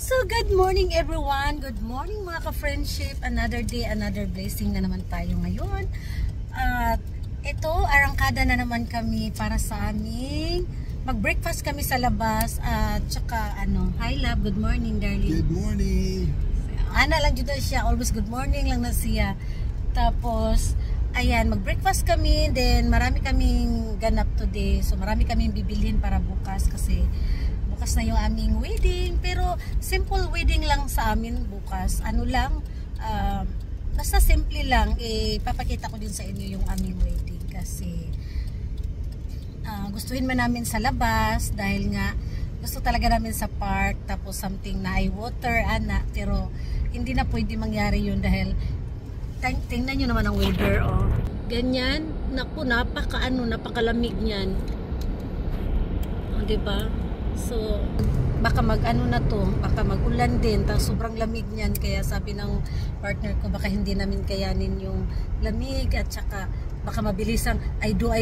So, good morning everyone. Good morning mga ka-friendship. Another day, another blessing na naman tayo ngayon. At ito, arangkada na naman kami para sa aming mag-breakfast kami sa labas. At saka hi love, good morning darling. Good morning. Ana lang dito siya, always good morning lang na siya. Tapos, ayan, mag-breakfast kami. Then, marami kaming ganap today. So, marami kaming bibilhin para bukas kasi bukas na yung aming wedding, pero simple wedding lang sa amin bukas. Ano lang, basta simple lang. Papakita ko din sa inyo yung aming wedding kasi gustuhin man namin sa labas dahil nga gusto talaga namin sa park, tapos something na high water, pero hindi na pwede mangyari yun dahil tingnan nyo naman ang weather, oh. Ganyan, naku, napakalamig niyan. Oh, diba? So, baka baka mag-ulan din, tapos sobrang lamig niyan, kaya sabi ng partner ko, baka hindi namin kayanin yung lamig, at saka baka mabilisan, I do.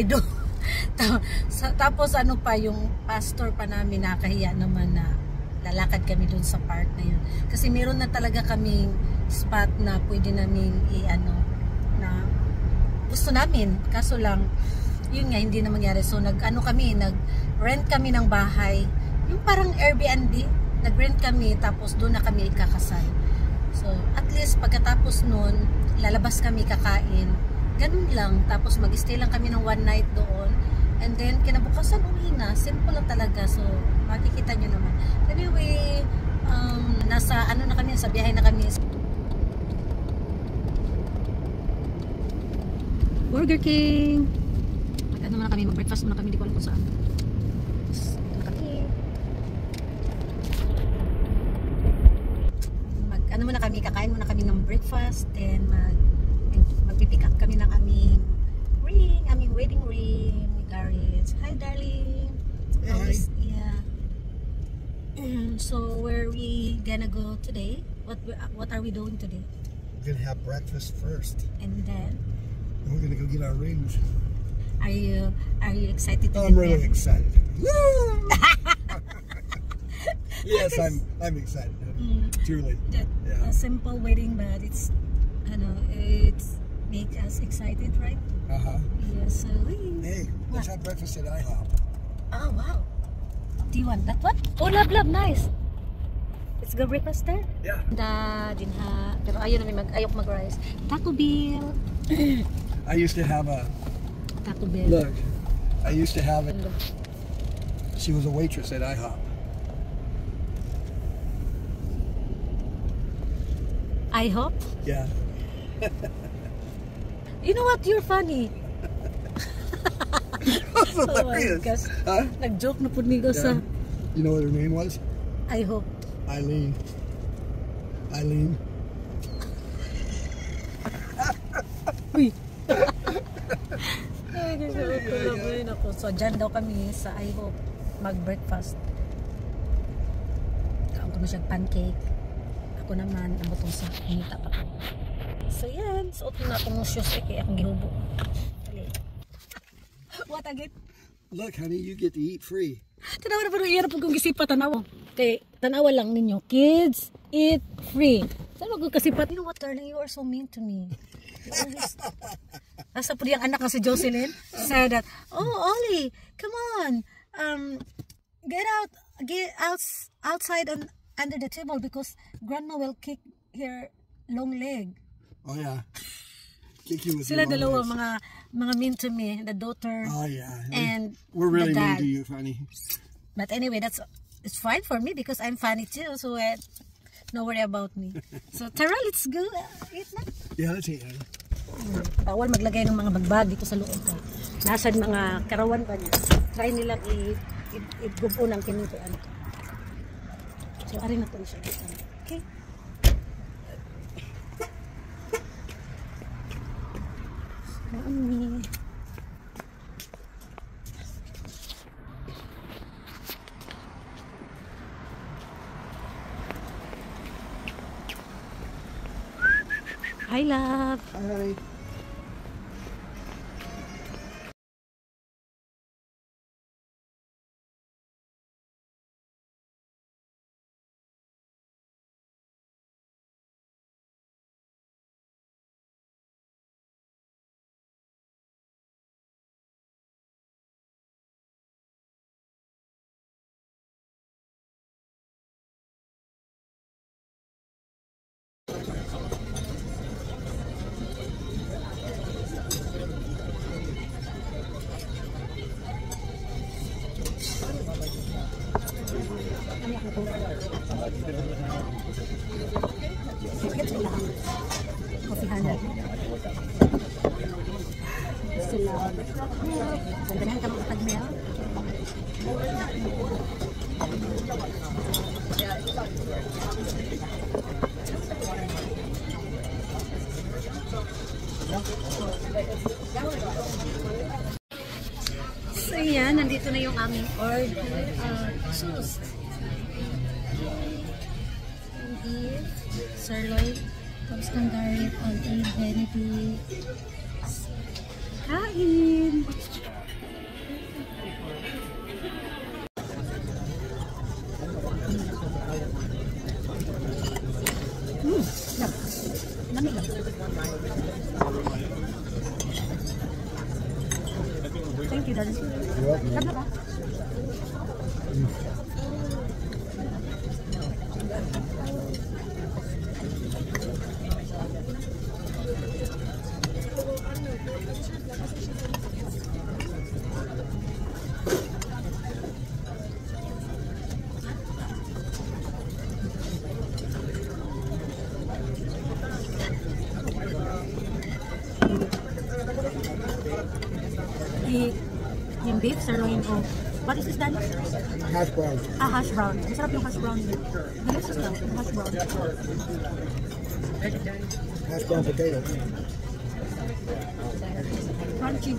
Tapos yung pastor pa namin, nakahiya naman na lalakad kami dun sa park na yun. Kasi meron na talaga kaming spot na pwede namin na gusto namin, kaso lang, yun nga, hindi na mangyari. So, nag-rent kami ng bahay. Yung parang Airbnb, nag-rent kami, tapos doon na kami ikakasal. So, at least pagkatapos nun, lalabas kami kakain. Ganun lang. Tapos mag-stay lang kami ng one night doon. And then, kinabukasan uwi na. Simple lang talaga. So, makikita nyo naman. Anyway, nasa na kami, sa biyahe na kami. Burger King! Muna kami, mag-breakfast muna kami, di ko alam kung saan. Muna kami, kakain muna kami ng breakfast, then magpipick up kami ng aming wedding ring ni Garrett. Hi darling! Hi! Yeah. So where are we gonna go today? What are we doing today? We're gonna have breakfast first. And then? We're gonna go get our rings. Are you excited to I'm really excited. Yes, I'm excited. Truly. Yeah. A simple wedding, but it's makes us excited, right? Yes. So hey, let's have breakfast at IHOP. Oh wow. Do you want that one? Oh, love, nice. Let's go breakfast there. Yeah. Pero ayok mag-rice. Taco Bell. I used to have a Taco Bell. Look, I used to have it. She was a waitress at IHOP. IHOP? Yeah. You know what? You're funny. That's hilarious. Huh? Nag-joke na po nigo sa... You know what her name was? IHOP. Eileen. Uy! So, dyan daw kami sa IHOP mag-breakfast. Kaon ko na siya pancake. Ako naman, ang butong sa hinita pa ko. So, yan. Suot na akong shoes kaya akong gihubo. What again? Look, honey, you get to eat free. Tanawa na pero iyan po kong gisipa tanawa. Kay tanawa lang ninyo. Kids, eat free. Saan mo kong kasipat? You know what, darling? You are so mean to me. You always... Asa po yung anak na si Jocelyn said that, oh, Ollie, come on. Get outside under the table because grandma will kick her long leg. Oh yeah. Kick you with Sila your dalawa long legs. mga mean to me, the daughter. Oh yeah. And we're really the mean dad. to you, honey. But anyway, it's fine for me because I'm funny too, so no worry about me. So Tara, let's go eat na. Yeah, let's eat, honey. Bawal maglagay ng mga bagbag dito sa loob. Nasaan mga karawan pa niya. Try nilang i-gupo ng kinutuan. So, arin na po siya. Okay? Mami. Hi, love. Hi. Kopihanan. Sila. Ganahan ka makapag-mail? So yan, nandito na yung aming order. Choose. Beef, sirloin, tapos ng garlic, olive, Benedict. Kain! Lamig lang. Thank you, Daddy. Sarap ba? Yung beef, sirloin o what is this, Daddy? Hash brown. Hash brown. Masarap yung hash brown din. Delicious lang, yung hash brown. Hash brown potato. Crunchy.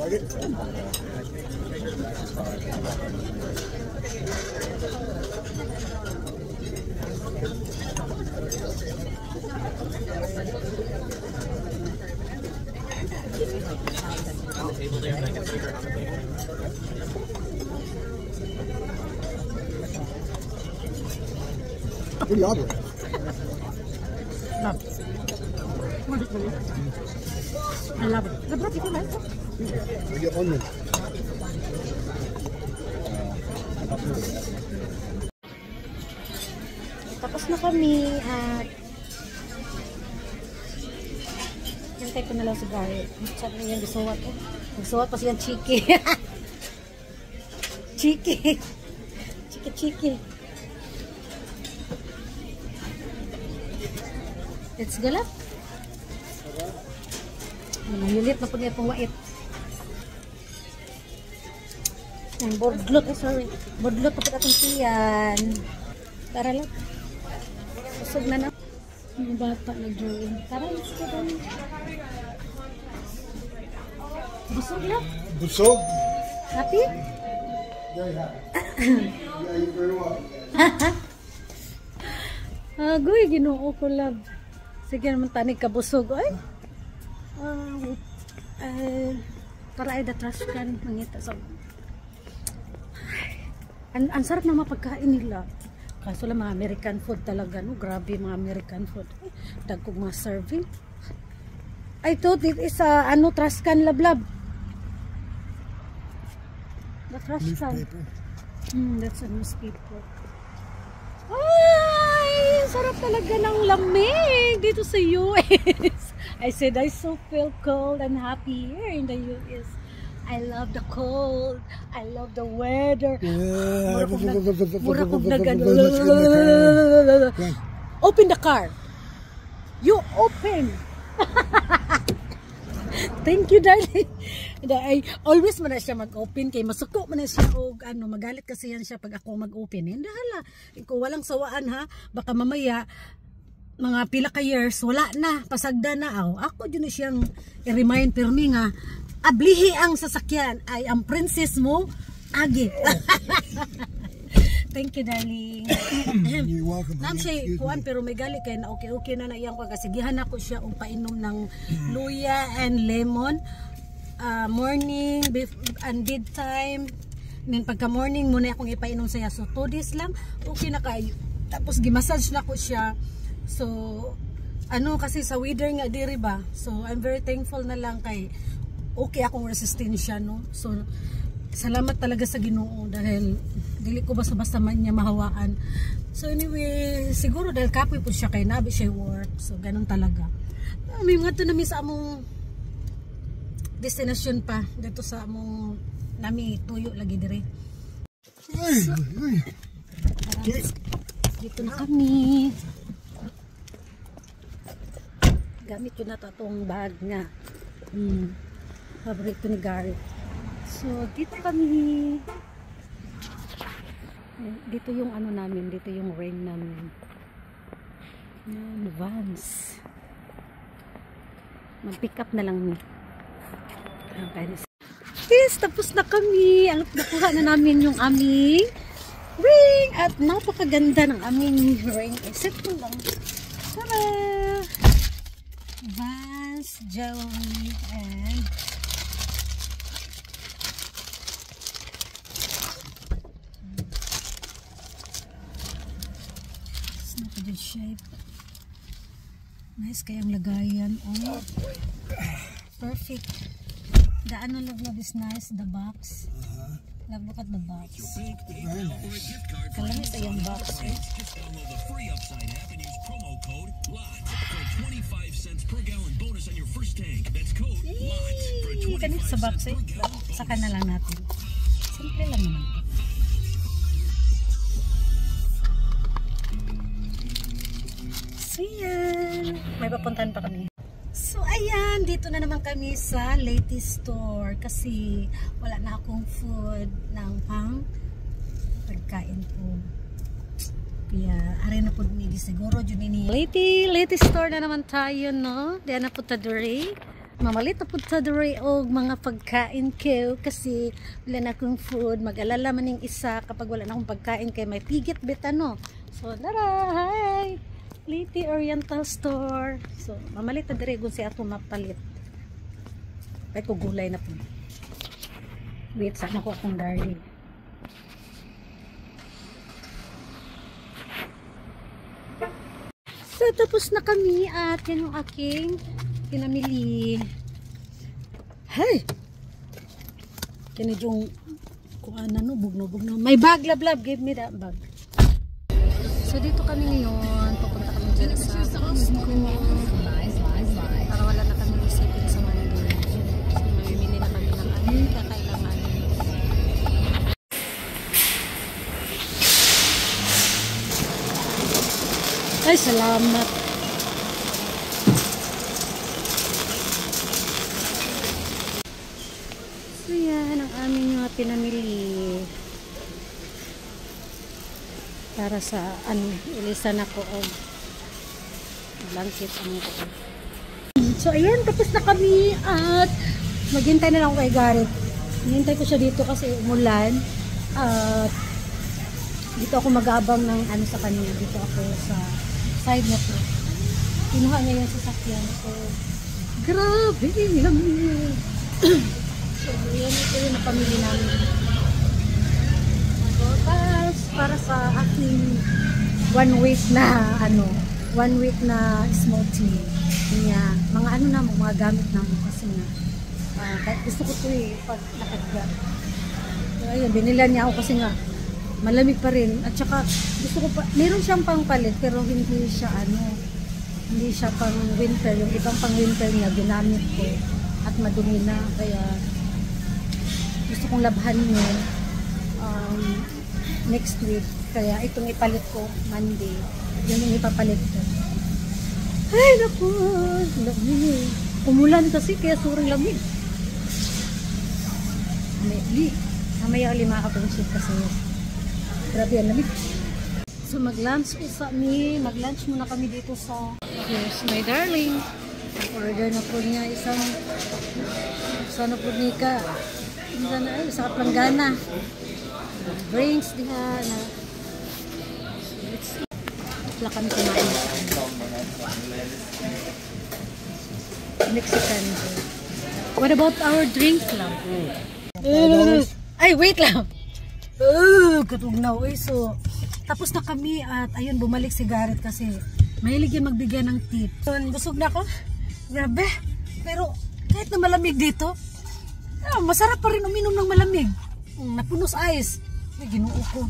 Like it? What do you order? Love. I love it. The broth, you like it? We get onion. Tapos na kami at hintay ko na lang si Gary. Sabi niya yung gusuwat ko. Gusuwat pa siyang chiki. Chiki. Chiki. Let's go lang. Mayulit na po niya itong wait. Bordlot. Sorry. Bordlot pa po itong tiyan. Tara lang. Busog na na. Yung bata nag-drawing. Tara, let's go down. Busog na. Busog? Happy? Very happy. Yeah, you're very welcome. Agoy, ginoo ko love. Sige naman tanig ka busog. Ay. Para ay trash can mangita sa. Ang sarap na mapagkain nila. Kaso lang mga American food talaga, no? Grabe mga American food. Dagkog mga serving. I thought it is a trash can, lablab. The trash can. That's a newspaper. Ay, sarap talaga ng lamig dito sa US. I said I so feel cold and happy here in the US. I love the cold. I love the weather. Open the car. You open. Thank you, darling. I always man na siya mag-open kay masuko man na siya og magalit kasi yan siya pag ako mag-open. Hindi hala. Kung walang sawaan ha, baka mamaya mga pila ka years wala na, pasagda na ako yun siyang i-remind pirmi nga ablihi ang sasakyan ay ang princess mo agi. Thank you, darling. You're welcome. Nam siya kuan pero may gali kay na okay na iyang ko kasi gihan ako siya og painom ng luya and lemon morning and bedtime. Then pagka morning muna akong ipainom saya, so 2 days lang okay na kayo. Tapos gimassage na ko siya. So kasi sa weather nga diri ba, so I'm very thankful na lang kay okay akong resistensya, no. So salamat talaga sa Ginoo dahil dili ko basta-basta man niya mahawaan. So anyway, siguro dahil kapoy po siya kay nabi siya work. So ganun talaga. May mga to nami sa among destination pa dito sa among nami tuyo lagi dire. So, dito na kami. Gamit ko na to itong bag nga. Favorite ni Gary. So dito kami. Dito yung ano namin, dito yung rain namin. Yan, Vans. Mag-pick up na lang ni. Yes, tapos na kami. Nakuha na namin yung aming ring. At napakaganda ng aming ring. Except ko lang. Tara! Vans, jewelry, and good shape. Nice kayang lagayan. Oh, perfect. The ano love is nice. The box. Look at the box. Very nice. Kalamis ay yung box. Just download the free Upside app and use promo code LOTS for 25 cents per gallon bonus on your first tank. That's code LOTS for 25 Kanit sa box cents per gallon bonus. Saka na lang natin. Simple lang naman. So yan. May papuntahan pa kami. So ayan, dito na naman kami sa latest store kasi wala na akong food ng pang pagkain po. Kaya ari na po ni siguro jud ni latest store na naman tayo, no? Diyan na po ta diri. Mamalit na po ta diri og mga pagkain ko kasi wala na akong food. Mag-alala man ning isa kapag wala na akong pagkain kay may pigit bit ano. So tara, hi. Liti Oriental Store. So, mamalit na dire kung siya ito mapalit. Ay ko gulay na po. Wait, sana ko akong darling. So, tapos na kami at yan yung aking pinamili. Hey! Kini yung kung ano no, bugno. May bag, lab. Give me that bag. So, dito kami ngayon. Pupunta kami dyan sa para wala na kami isipin sa Monday. So, mamimili na kami ng aming kakailangan. Ay, salamat. So, yan ang aming mga pinamili. Para sa ilisan ako o blanket ang ko. So ayun, tapos na kami at maghintay na lang ako kay Gareth. Hinintay ko siya dito kasi umulan at dito ako mag-aabang ng ano sa kanya. Dito ako sa side na to. Kinuha niya yung sasakyan ko. Grabe, lamig. So yan ito yung napamili namin. Para sa aking 1 week na smoothie niya, mga ano na mo, mga gamit na mo kasi nga kahit gusto ko ito pag nakagda. So ayun, binilan niya ako kasi nga malamig pa rin at saka gusto ko pa, meron siyang pang palit pero hindi siya pang winter, yung ibang pang winter niya ginamit ko at madumi na kaya gusto kong labhan niya next week. Kaya itong ipalit ko Monday. Yun yung ipapalit ko. Ay, naku! Lamig. Umulan kasi kaya sobrang lamig. Mamaya ulit makapag-ship kasi grabe ang lamig. So mag-lunch muna kami dito sa Here's My Darling. Order na po niya isang sana po nika. Isa planggana. Drinks diha na wala kami kumain sa Mexican. What about our drinks lang? Ay, wait lang. Katugnaw. So, tapos na kami at ayun, bumalik si Gareth kasi mahilig yan magbigay ng tip. So, busog na ako. Grabe. Pero, kahit na malamig dito, masarap pa rin uminom ng malamig. Napunos ice. Ay, Ginoo ko.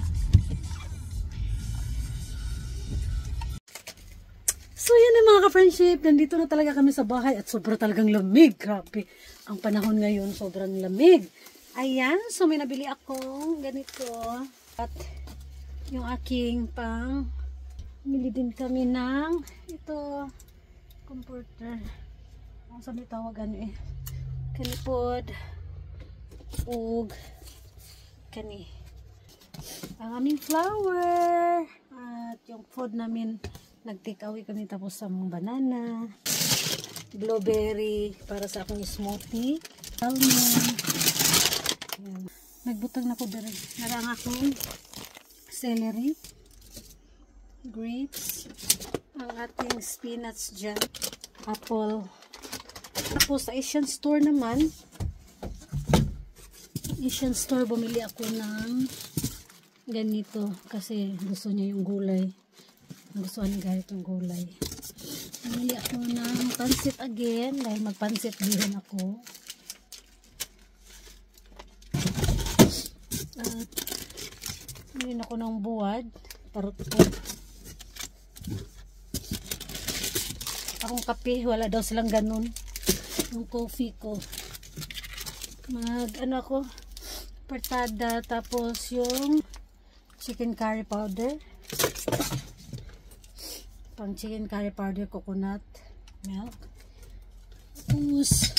So yan na mga ka-friendship, nandito na talaga kami sa bahay at sobra talagang lamig. Grabe, ang panahon ngayon sobrang lamig. Ayan, so may nabili ako ganito. At yung aking pang, bili din kami ng ito, comforter. Ang sabi tawagan eh. Kanipod, ug, kani. Ang aming flour. At yung food namin, nag-take away kami tapos sa banana, blueberry para sa akong smoothie, almond. Ayan. Nagbutang na ko dere. Narang akong celery, grapes, ang ating spinach dyan, apple. Tapos sa Asian store naman, Asian store bumili ako ng ganito kasi gusto niya yung gulay. Gustuhan ni Garrett yung gulay. Bumili ako ng pansit again dahil magpansit din ako. At bumili ako ng buwad, parut-parut. Akong kape, wala daw silang ganun. Yung coffee ko. Ano ako, pertada, tapos yung chicken curry powder. Pang chicken curry powder, coconut milk. Tapos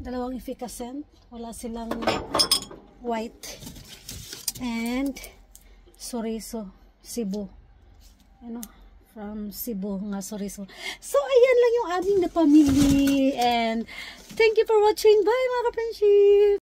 dalawang efficacent, wala silang white, and chorizo Cebu, from Cebu nga chorizo. So ayan lang yung aming na pamili, and thank you for watching. Bye mga ka-friendship.